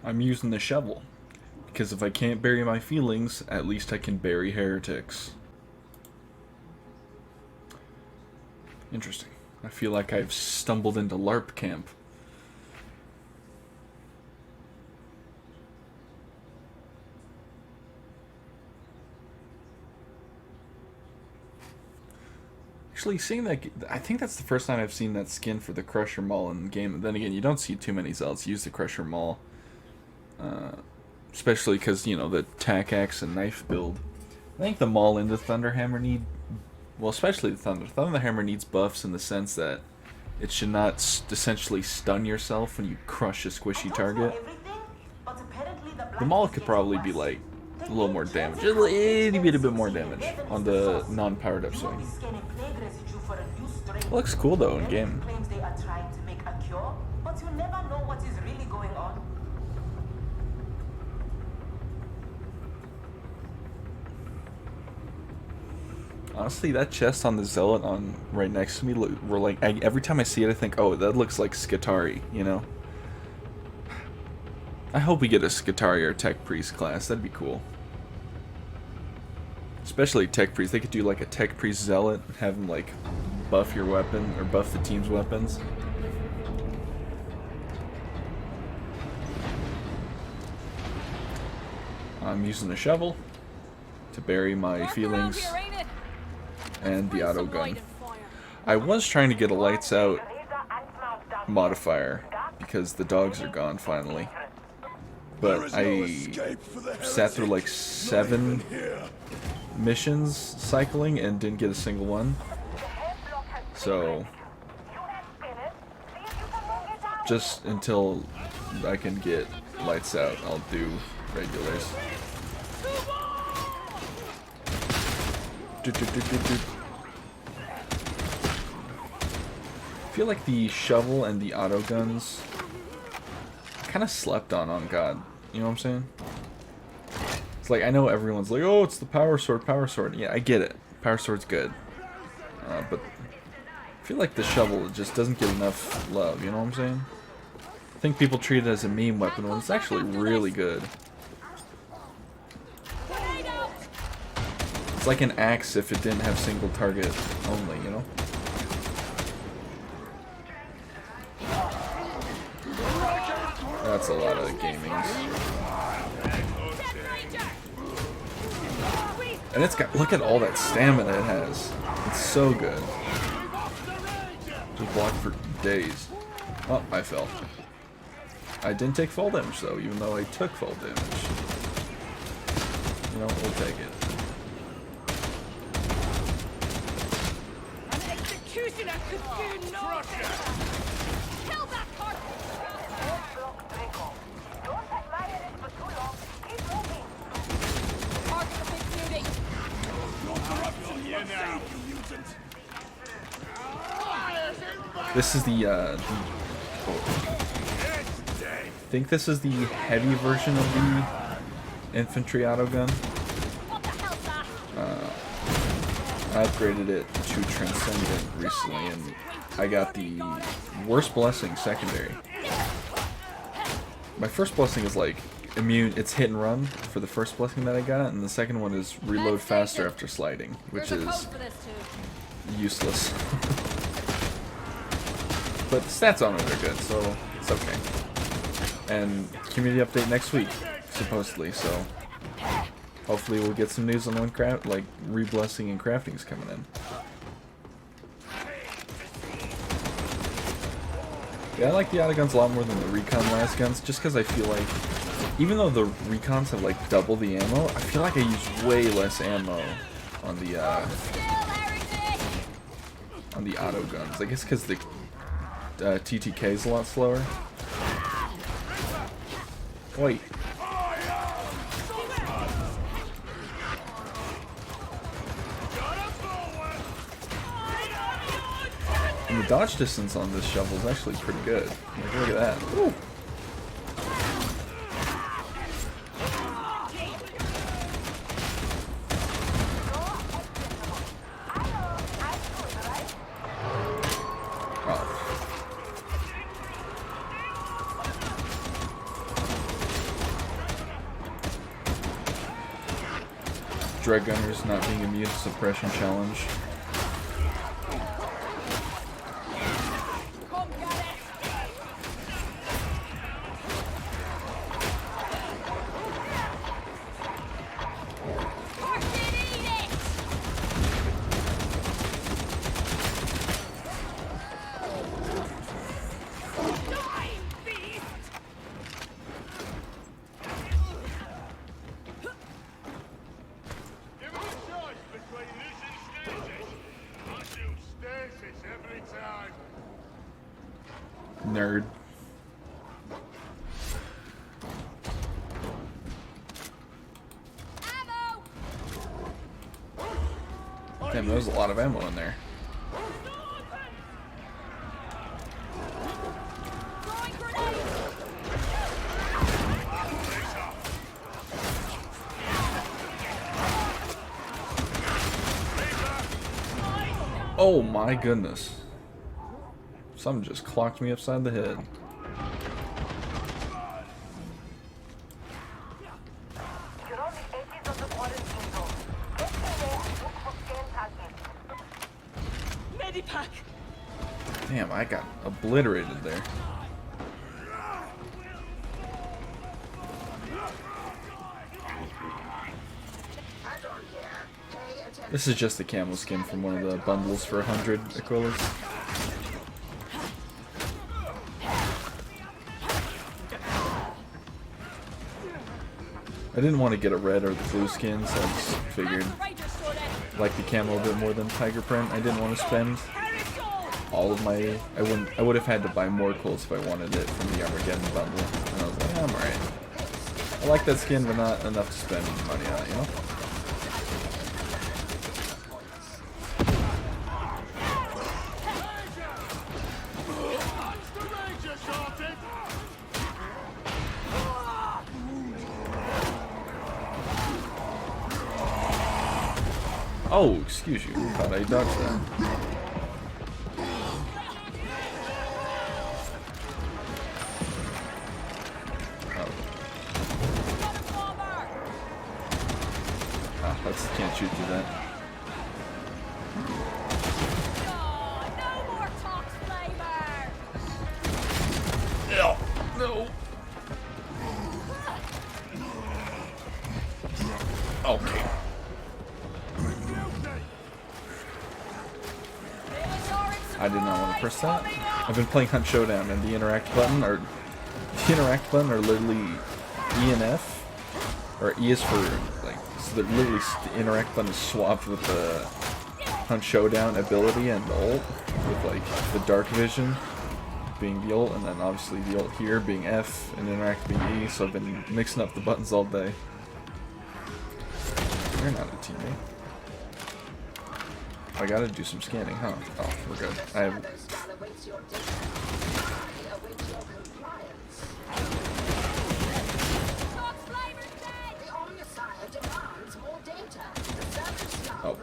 I'm using the shovel. Because if I can't bury my feelings, at least I can bury heretics. Interesting. I feel like I've stumbled into LARP camp. Actually, seeing that, I think that's the first time I've seen that skin for the Crusher Maul in the game. And then again, you don't see too many Zealots use the Crusher Maul. Especially because, you know, the tack axe and knife build. I think the Maul and the Thunderhammer need... Well, especially the Thunderhammer needs buffs in the sense that it should not essentially stun yourself when you crush a squishy target. The Maul could probably be like a little more damage, a little bit more damage on the non-powered up swing. Looks cool though in game. Honestly, that chest on the Zealot on right next to me, were like every time I see it, I think, oh, that looks like Skitarii, you know. I hope we get a Skitarii or Tech Priest class. That'd be cool. Especially Tech Priest. They could do like a Tech Priest Zealot, have them like buff your weapon or buff the team's weapons. I'm using a shovel to bury my feelings and the auto gun. I was trying to get a lights out modifier because the dogs are gone finally. But I sat through like 7 missions cycling and didn't get a single one. So just until I can get lights out, I'll do regulars. I feel like the shovel and the auto guns kind of slept on God. You know what I'm saying? It's like, I know everyone's like, oh, it's the power sword, power sword. Yeah, I get it. Power sword's good. But I feel like the shovel just doesn't get enough love, you know what I'm saying? I think people treat it as a meme weapon when it's actually really good. It's like an axe if it didn't have single target only, you know? That's a lot of gamings. And it's got, look at all that stamina it has. It's so good. Just block for days. Oh, I fell. I didn't take fall damage though, even though I took fall damage. You know, we'll take it. An executioner could do no better. Kill that part. Target the big beauty. This is the I think this is the heavy version of the infantry auto gun. I upgraded it to Transcendent recently, and I got the worst blessing secondary. My first blessing is like immune, it's hit and run for the first blessing that I got, and the second one is reload faster after sliding, which is useless. But the stats on it are good, so it's okay. And community update next week, supposedly, so hopefully we'll get some news on when like re-blessing and crafting's coming in. Yeah, I like the auto guns a lot more than the recon last guns, just because I feel like, even though the recons have like double the ammo, I feel like I use way less ammo on the auto guns. I guess because the TTK is a lot slower. Wait. And the dodge distance on this shovel is actually pretty good. Like, look at that. Ooh. Dread Gunners not being immune to suppression challenge. Come get it. Fucking eat it. Die, beast. Give me a choice between this and stasis. I choose stasis every time. Nerd. Ammo. Damn, there was a lot of ammo in there. Throwing grenade. Oh my goodness. Something just clocked me upside the head. You're on the edges of the quarantine zone. Get in there and look for scan targets. Medipack. Damn, I got obliterated there. This is just the camo skin from one of the bundles for 100 Aquilas. I didn't want to get a red or the blue skin, so I just figured, Ranger sword in. like the camo a bit more than Tiger Print. I didn't want to spend Periscope. all of my... I would have had to buy more quilts if I wanted it from the Armageddon bundle. And I was like, I'm alright. I like that skin, but not enough to spend money on it, you know? The ranger sorted. Oh, excuse you. I thought I dodged that. Oh. Got a bomber. Ah, can't shoot through that. Oh, no more tox flavor. No. Okay. I did not want to press that. I've been playing Hunt Showdown, and the interact button are literally E and F, or E is for like, so they're literally the interact button is swapped with the Hunt Showdown ability and the ult, with like the dark vision being the ult, and then obviously the ult here being F and interact being E. So I've been mixing up the buttons all day. You're not a teammate. I gotta do some scanning, huh? Oh, we're good. I have. Tox flavor's dead. Oh.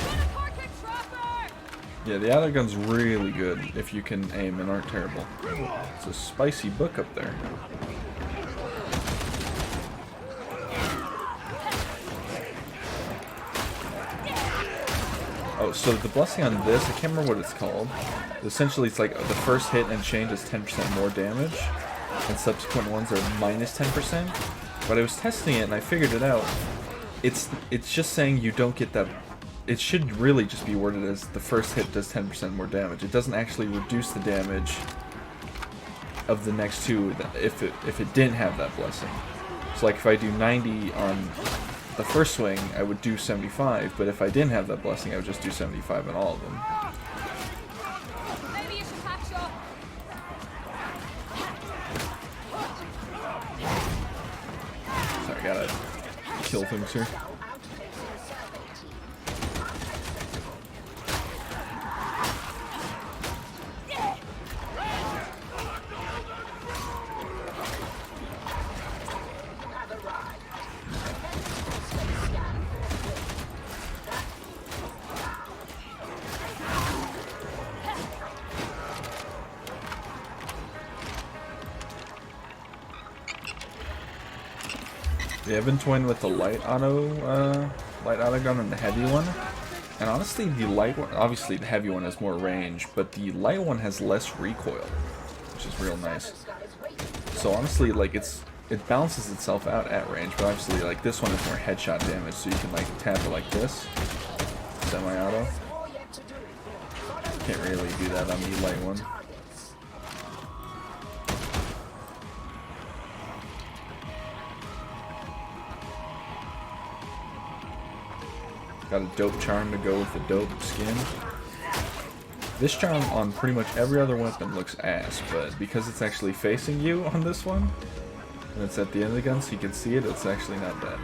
Gonna park a trapper. Yeah, the auto gun's really good if you can aim and aren't terrible. It's a spicy book up there. Oh, so the blessing on this, I can't remember what it's called. Essentially, it's like the first hit and chain does 10% more damage, and subsequent ones are minus 10%. But I was testing it and I figured it out. It's just saying you don't get that. It should really just be worded as the first hit does 10% more damage. It doesn't actually reduce the damage of the next two if it didn't have that blessing. So like if I do 90 on the first swing, I would do 75, but if I didn't have that blessing, I would just do 75 on all of them. Maybe you should patch up. So I gotta kill things here. Yeah, I've been toying with the light auto gun and the heavy one. And honestly, the light one, obviously the heavy one has more range, but the light one has less recoil, which is real nice. So honestly, like it balances itself out at range, but obviously like this one has more headshot damage, so you can like tap it like this, semi-auto. Can't really do that on the light one. Got a dope charm to go with the dope skin. This charm on pretty much every other weapon looks ass, but because it's actually facing you on this one, and it's at the end of the gun so you can see it, it's actually not bad.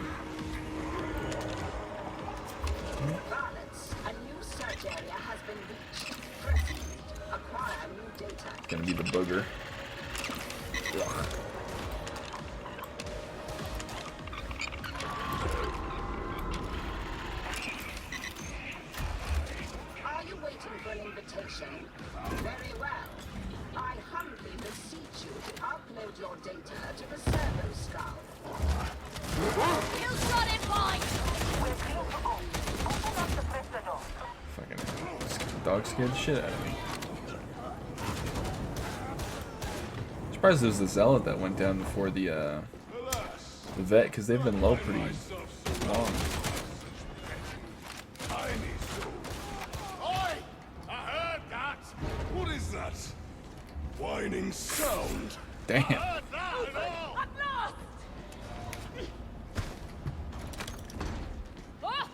Gonna be the booger. Ugh. Very well. I humbly beseech you to upload your data to the server skull. You got it, fine. Fucking this dog scared the shit out of me. Surprised there's the zealot that went down before the vet, because they've been low pretty long. What is that? Whining sound. Damn. At last! Ah!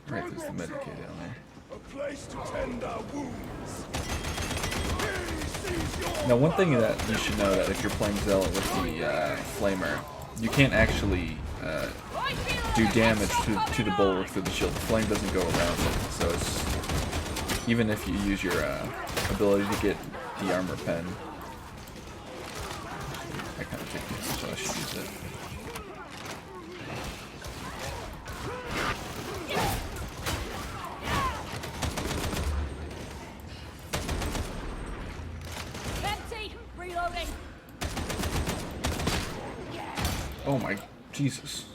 Right, there's the Medicaid down there. A place to tend our wounds. Now, one thing that you should know that if you're playing Zealot with the Flamer, you can't actually do damage to the bulwark through the shield. The flame doesn't go around it, so it's even if you use your ability to get the armor pen. I kind of take this, so I should use it. Empty! Reloading! Oh my Jesus.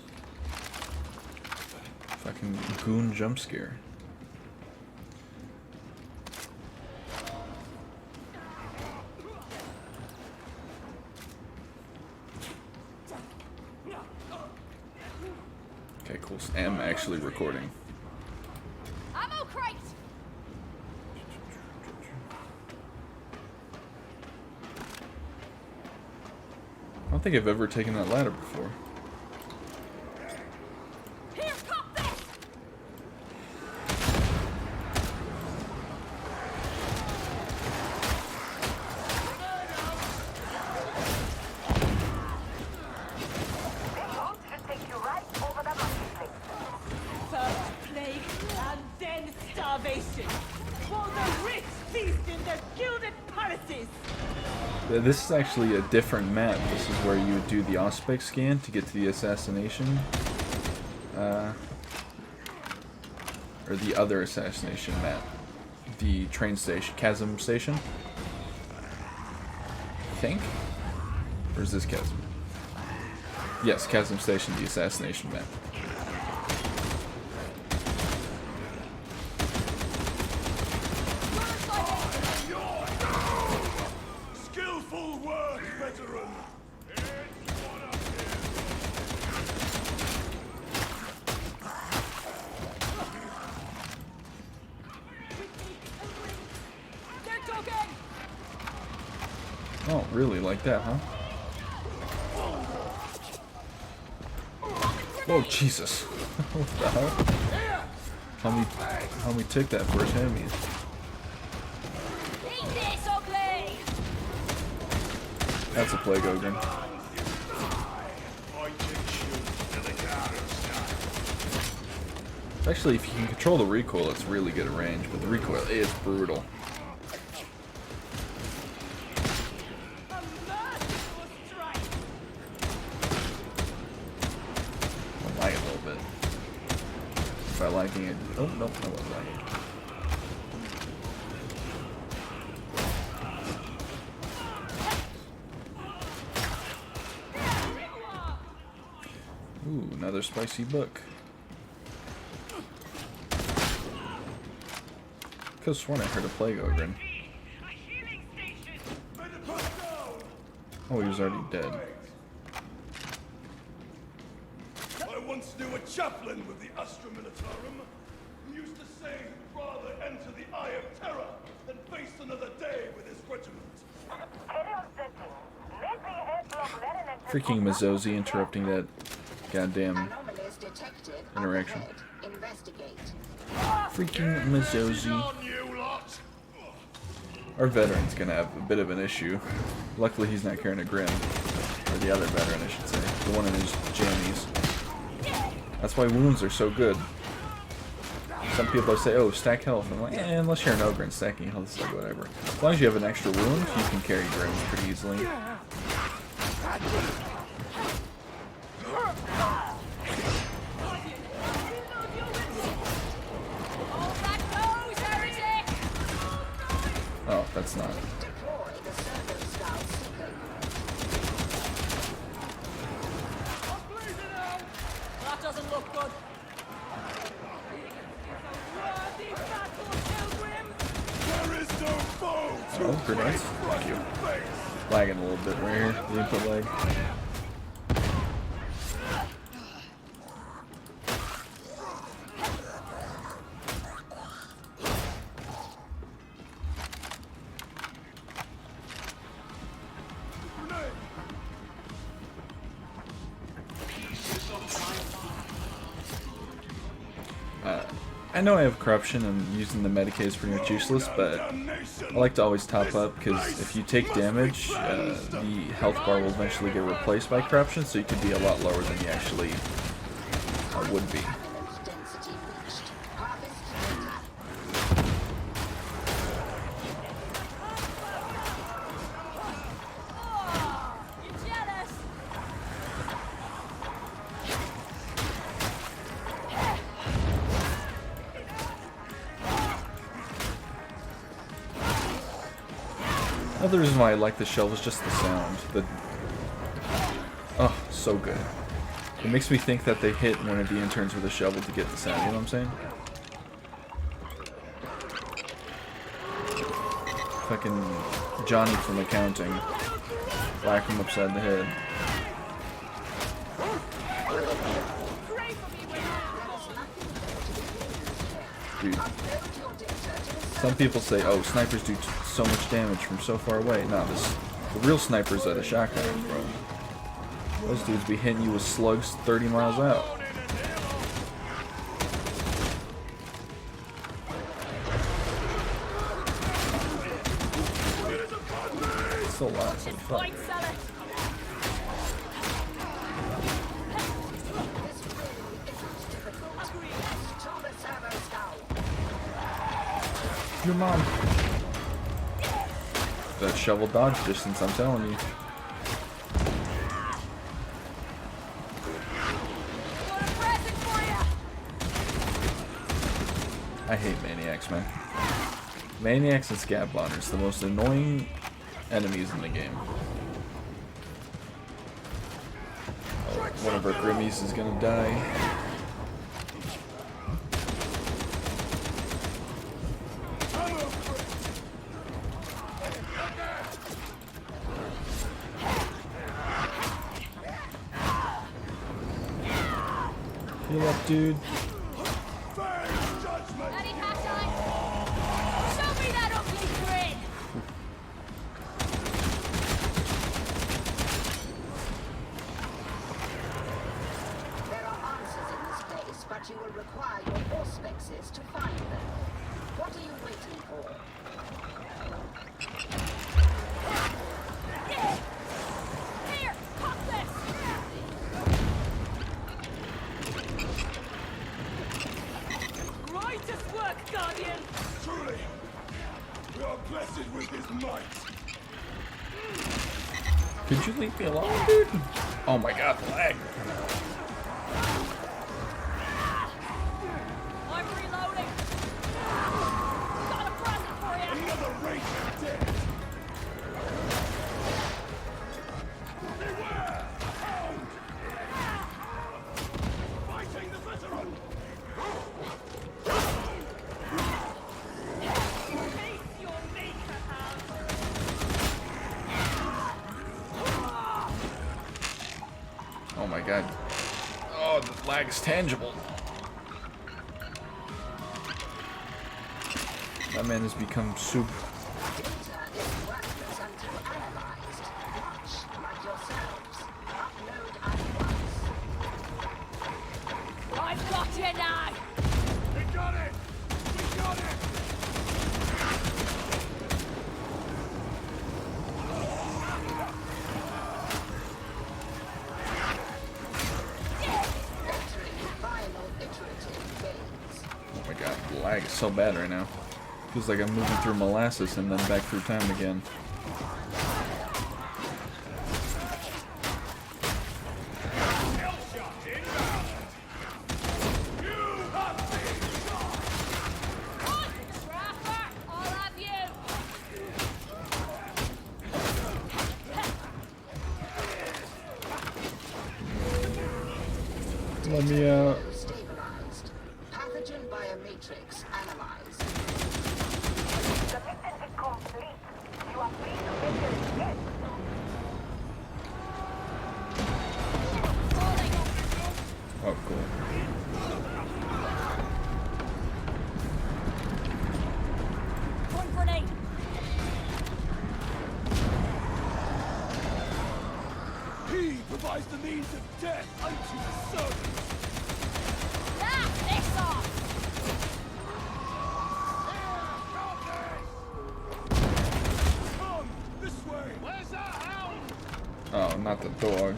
Fucking goon jump scare. Okay, cool. So I'm actually recording. Ammo crate! I don't think I've ever taken that ladder before. Here, cop this! First plague, and then starvation. For the rich feast in their gilded palaces! This is actually a different map. This is where you would do the Auspex scan to get to the assassination. Or the other assassination map. The train station, Chasm Station. I think? Or is this Chasm? Yes, Chasm Station, the assassination map. Skillful work, veteran. They're talking! Oh, really? Like that, huh? Whoa, Jesus. What the hell? How me take that first hand? Eat this, ugly! That's a plague ogre. Actually, if you can control the recoil, it's really good at range, but the recoil is brutal. A merciful strike! I'll lag a little bit. By lagging it. Oh, nope, I wasn't lagging. Ooh, another spicy book. Could've sworn I heard a plague ogre. Oh, he was already dead. I once knew a chaplain with the Astra Militarum who used to say he'd rather enter the Eye of Terror than face another day with his regiment. Freaking Mazozi interrupting that goddamn Anomalies detected. interaction. Up ahead. Investigate. Freaking Mazozi. On you lot! Our veteran's gonna have a bit of an issue. Luckily he's not carrying a Grim. Or the other veteran, I should say. The one in his jammies. That's why wounds are so good. Some people say, oh, stack health. I'm like, unless you're an ogre and stacking health is like whatever. As long as you have an extra wound, you can carry Grims pretty easily. Oh, that's not. Deploy the servo scout seeker. That doesn't look good. Worthy battle, pilgrims! There is no foe to Oh, grenades. Thank you. Lagging a little bit right here. The input lag. I know I have corruption and using the Medicaid is pretty much useless, but I like to always top up because if you take damage, the health bar will eventually get replaced by corruption, so you could be a lot lower than you actually would be. Element density reached. Harvest data. You're jealous! Another reason why I like this shelf is just the sound. Oh, so good. It makes me think that they hit one of the interns with a shovel to get the sound, you know what I'm saying? Fucking Johnny from accounting. Whack him upside the head. Dude. Some people say, oh, snipers do so much damage from so far away. Nah, the real snipers are the shotgunners, bro. Those dudes be hitting you with slugs 30 miles out. Still lots of fuck. Point seller! To the servo scout. Your mom. That shovel dodge distance, I'm telling you. Got a present for ya! I hate maniacs, man. Maniacs and scat bombers, the most annoying enemies in the game. Oh, one of our Grimmies is gonna die. Heal up, dude. Daddy hat time! Show me that ugly grin! There are answers in this place, but you will require your auspexes to find them. What are you waiting for? Here! Pop this! Righteous work, Guardian! Truly, we are blessed with his might. Could you leave me alone, dude? Oh my god, lag. I'm reloading! Got a present for you! Another race of death. Beware! Hound! Oh my god. Oh, the lag is tangible. That man has become soup. Data is worthless until analyzed. Much like yourselves. Upload at once. I've got you now! We got it! We got it! Entering final iterative phase. Oh my god, the lag is so bad right now. Feels like I'm moving through molasses and then back through time again. Trapper, I'll have you! Let me out. Stabilized. Pathogen biomatrix analyzed. The mission is complete. You are free to make your escape. Oh, cool. One grenade! He provides the means of death unto the servant. Now, this off! Come this way. Where's our hound? Oh, not the dog.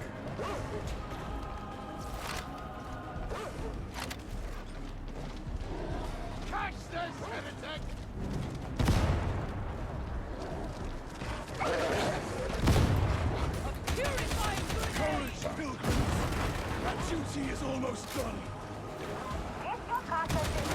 Catch this heretic! Purifying grenade! Courage, pilgrims. That duty is almost done. Get your carcasses.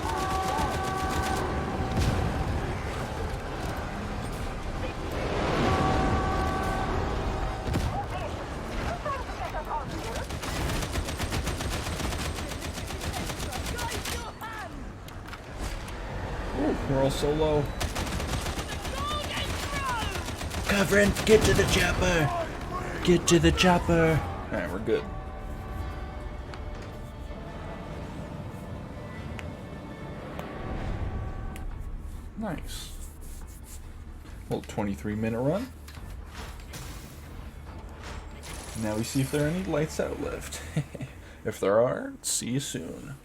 Guide your hand! Ooh, we're all so low. Golden throw! Covering, get to the chopper! Get to the chopper! Alright, we're good. Nice. Little 23-minute run. Now we see if there are any lights out left. If there are, see you soon.